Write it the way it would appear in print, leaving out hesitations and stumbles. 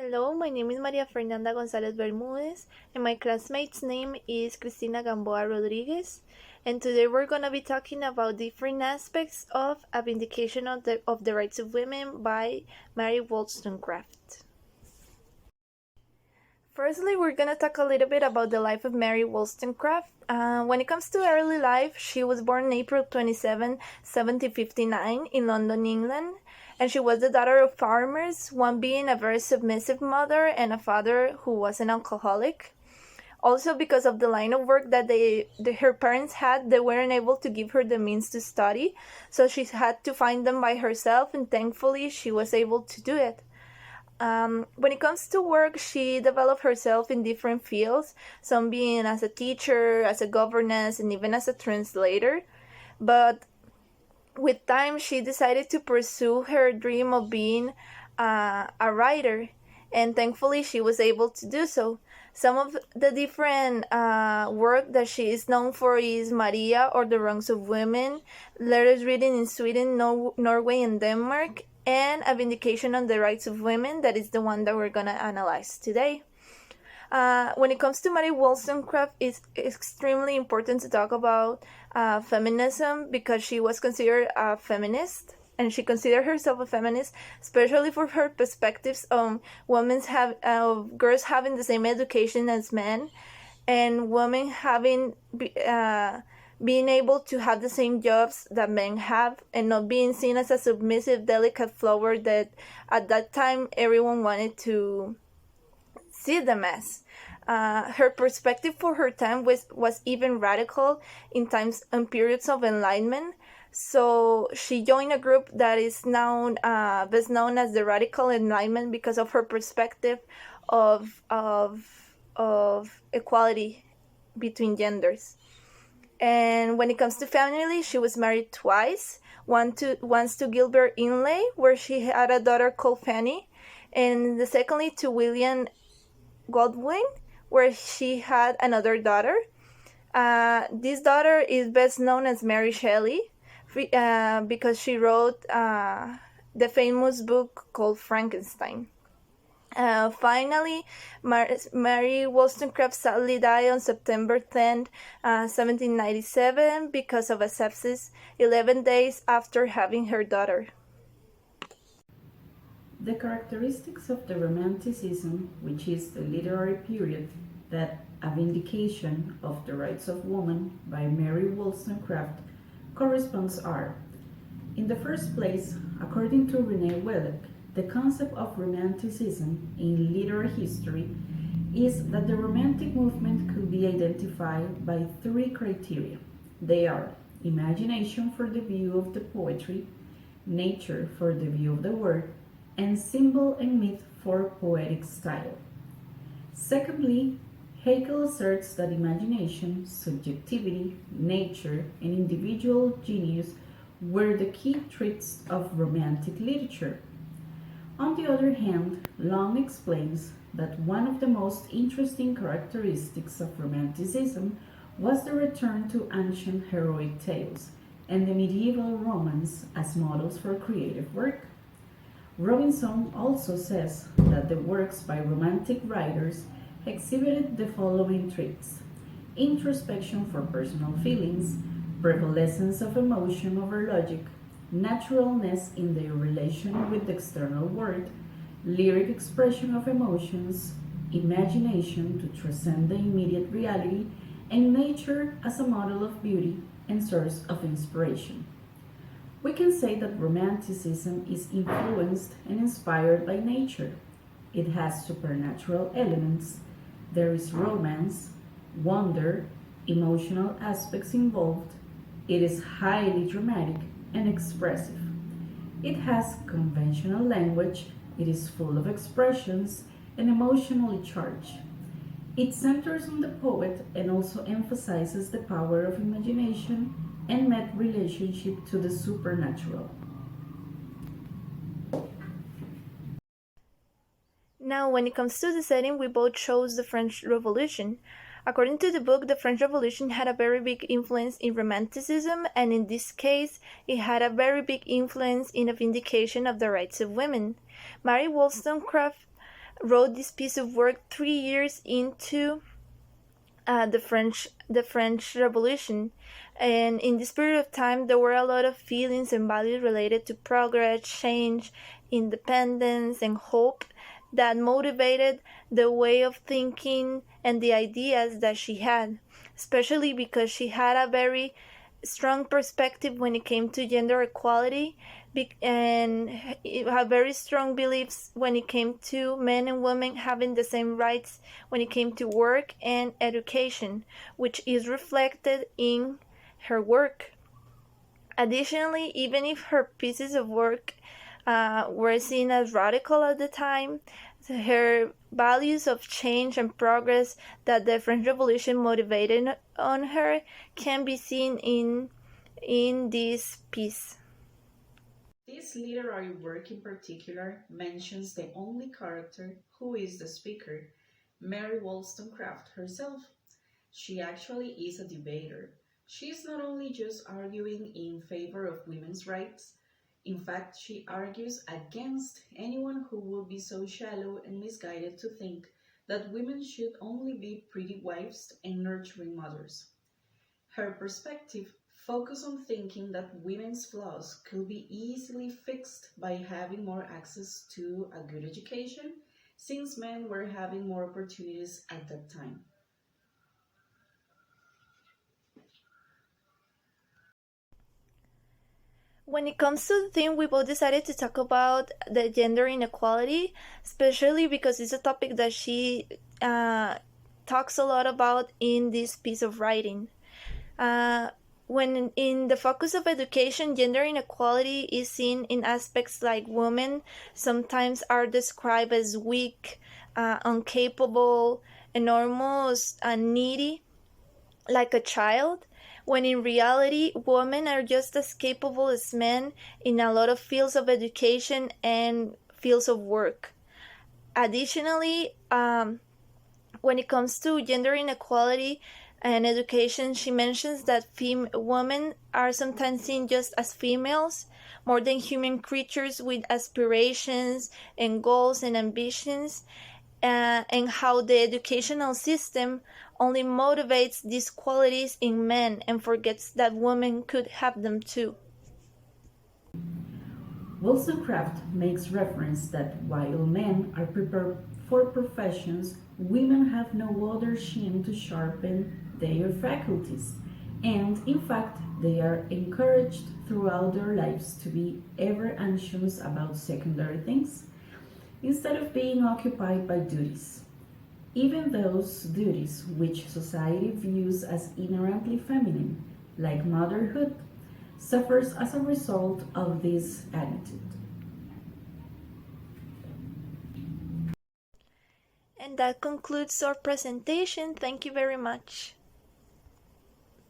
Hello, my name is Maria Fernanda González Bermúdez, and my classmate's name is Cristina Gamboa Rodriguez. And today we're going to be talking about different aspects of A Vindication of the Rights of Women by Mary Wollstonecraft. Firstly, we're going to talk a little bit about the life of Mary Wollstonecraft. When it comes to early life, she was born April 27, 1759 in London, England, and she was the daughter of farmers, one being a very submissive mother and a father who was an alcoholic. Also, because of the line of work that her parents had, they weren't able to give her the means to study, so she had to find them by herself, and thankfully she was able to do it. When it comes to work, she developed herself in different fields, some being as a teacher, as a governess, and even as a translator. But with time, she decided to pursue her dream of being a writer, and thankfully she was able to do so. Some of the different work that she is known for is Maria, or The Wrongs of Women, letters written in Sweden, Norway, and Denmark, and A Vindication on the Rights of Women, that is the one that we're going to analyze today. When it comes to Mary Wollstonecraft, it's extremely important to talk about feminism, because she was considered a feminist, and she considered herself a feminist, especially for her perspectives on girls having the same education as men, and women having being able to have the same jobs that men have, and not being seen as a submissive, delicate flower that at that time everyone wanted to see them as. Her perspective for her time was even radical in times and periods of enlightenment. So she joined a group that is now best known as the Radical Enlightenment, because of her perspective of equality between genders. And when it comes to family, she was married twice. Once to Gilbert Inlay, where she had a daughter called Fanny, and secondly to William Godwin, where she had another daughter. This daughter is best known as Mary Shelley, because she wrote the famous book called Frankenstein. Finally, Mary Wollstonecraft sadly died on September 10, 1797, because of a sepsis, 11 days after having her daughter. The characteristics of the Romanticism, which is the literary period that A Vindication of the Rights of Woman by Mary Wollstonecraft corresponds are: in the first place, according to Renee Welleck, the concept of Romanticism in literary history is that the Romantic movement could be identified by three criteria. They are imagination for the view of the poetry, nature for the view of the word, and symbol and myth for poetic style. Secondly, Hegel asserts that imagination, subjectivity, nature, and individual genius were the key traits of Romantic literature. On the other hand, Long explains that one of the most interesting characteristics of Romanticism was the return to ancient heroic tales and the medieval romance as models for creative work. Robinson also says that the works by Romantic writers exhibited the following traits: introspection for personal feelings, prevalence of emotion over logic, naturalness in their relation with the external world, lyric expression of emotions, imagination to transcend the immediate reality, and nature as a model of beauty and source of inspiration. We can say that Romanticism is influenced and inspired by nature. It has supernatural elements. There is romance, wonder, emotional aspects involved. It is highly dramatic and expressive. It has conventional language. It is full of expressions and emotionally charged. It centers on the poet and also emphasizes the power of imagination and met relationship to the supernatural. Now, when it comes to the setting, we both chose the French Revolution. According to the book, the French Revolution had a very big influence in Romanticism, and in this case, it had a very big influence in a vindication of the rights of women. Mary Wollstonecraft wrote this piece of work 3 years into the French Revolution, and in this period of time, there were a lot of feelings and values related to progress, change, independence, and hope that motivated the way of thinking and the ideas that she had, especially because she had a very strong perspective when it came to gender equality and have very strong beliefs when it came to men and women having the same rights when it came to work and education, which is reflected in her work. Additionally, even if her pieces of work were seen as radical at the time, her values of change and progress that the French Revolution motivated on her can be seen in this piece. This literary work in particular mentions the only character who is the speaker, Mary Wollstonecraft herself. She actually is a debater. She is not only just arguing in favor of women's rights, in fact, she argues against anyone who would be so shallow and misguided to think that women should only be pretty wives and nurturing mothers. Her perspective focused on thinking that women's flaws could be easily fixed by having more access to a good education, since men were having more opportunities at that time. When it comes to the theme, we both decided to talk about the gender inequality, especially because it's a topic that she talks a lot about in this piece of writing. Uh, when in the focus of education, gender inequality is seen in aspects like women sometimes are described as weak, incapable, and almost needy, like a child, when in reality, women are just as capable as men in a lot of fields of education and fields of work. Additionally, when it comes to gender inequality and education, she mentions that women are sometimes seen just as females, more than human creatures with aspirations and goals and ambitions, and how the educational system only motivates these qualities in men and forgets that women could have them too. Wollstonecraft makes reference that while men are prepared for professions, women have no other sheen to sharpen their faculties, and in fact, they are encouraged throughout their lives to be ever anxious about secondary things instead of being occupied by duties. Even those duties which society views as inherently feminine, like motherhood, suffers as a result of this attitude. And that concludes our presentation. Thank you very much.